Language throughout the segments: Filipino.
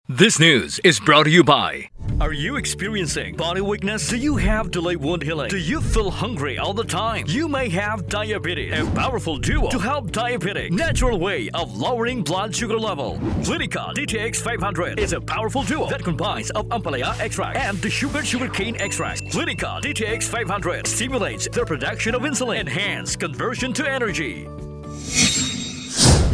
This news is brought to you by... Are you experiencing body weakness? Do you have delayed wound healing? Do you feel hungry all the time? You may have diabetes. A powerful duo to help diabetic. Natural way of lowering blood sugar level. Clinica DTX 500 is a powerful duo that combines of ampalaya extract and the sugarcane extract. Clinica DTX 500 stimulates the production of insulin, enhance conversion to energy.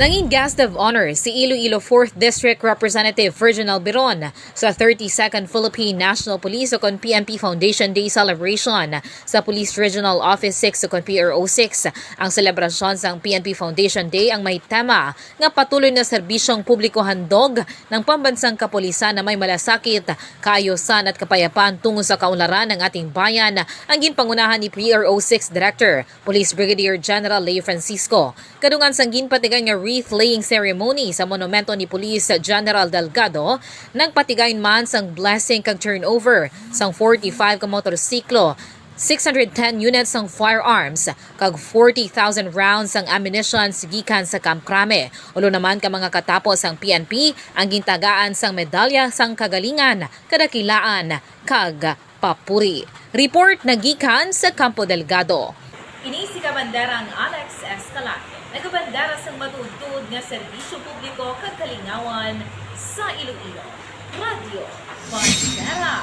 Nanging guest of honor si Iloilo 4th District Representative Virgin Albiron sa 32nd Philippine National Police o PNP Foundation Day Celebration sa Police Regional Office 6 o PRO6. Ang selebrasyon sa PNP Foundation Day ang may tema nga patuloy na serbisyong publiko handog ng pambansang kapulisan na may malasakit, kaayusan at kapayapaan tungo sa kaunlaran ng ating bayan ang ginpangunahan ni PRO6 Director Police Brigadier General Leo Francisco. Kadungan sang Ginpatigayon nga wreath-laying ceremony sa monumento ni Police General Delgado, nagpatigayon man sang blessing kag turnover sang 45 ka motorsiklo, 610 units ng firearms, kag 40,000 rounds ng ammunition gikan sa Camp Crame. Ulo naman ka mga katapos ang PNP ang gintagaan sang medalya sang kagalingan, kadakilaan, kag papuri. Report na gikan sa Campo Delgado. Ini si Kabanderang Alex Escalante. Nagabandera sang matudtod nga serbisyo publiko kag kalingawan sa Iloilo. Radyo Bandera